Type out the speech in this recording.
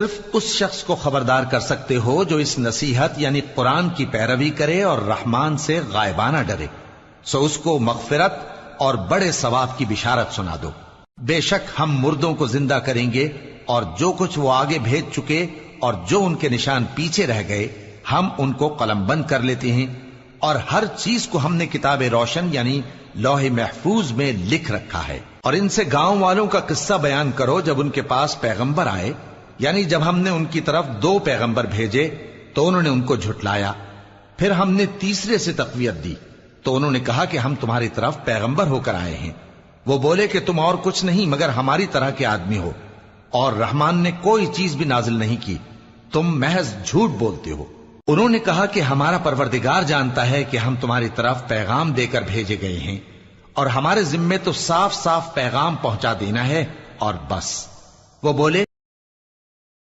صرف اس شخص کو خبردار کر سکتے ہو جو اس نصیحت یعنی قرآن کی پیروی کرے اور رحمان سے غائبانہ ڈرے، سو اس کو مغفرت اور بڑے ثواب کی بشارت سنا دو۔ بے شک ہم مردوں کو زندہ کریں گے، اور جو کچھ وہ آگے بھیج چکے اور جو ان کے نشان پیچھے رہ گئے ہم ان کو قلم بند کر لیتے ہیں، اور ہر چیز کو ہم نے کتاب روشن یعنی لوح محفوظ میں لکھ رکھا ہے۔ اور ان سے گاؤں والوں کا قصہ بیان کرو جب ان کے پاس پیغمبر آئے، یعنی جب ہم نے ان کی طرف 2 پیغمبر بھیجے تو انہوں نے ان کو جھٹلایا، پھر ہم نے تیسرے سے تقویت دی تو انہوں نے کہا کہ ہم تمہاری طرف پیغمبر ہو کر آئے ہیں۔ وہ بولے کہ تم اور کچھ نہیں مگر ہماری طرح کے آدمی ہو، اور رحمان نے کوئی چیز بھی نازل نہیں کی، تم محض جھوٹ بولتے ہو۔ انہوں نے کہا کہ ہمارا پروردگار جانتا ہے کہ ہم تمہاری طرف پیغام دے کر بھیجے گئے ہیں، اور ہمارے ذمے تو صاف صاف پیغام پہنچا دینا ہے اور بس۔ وہ بولے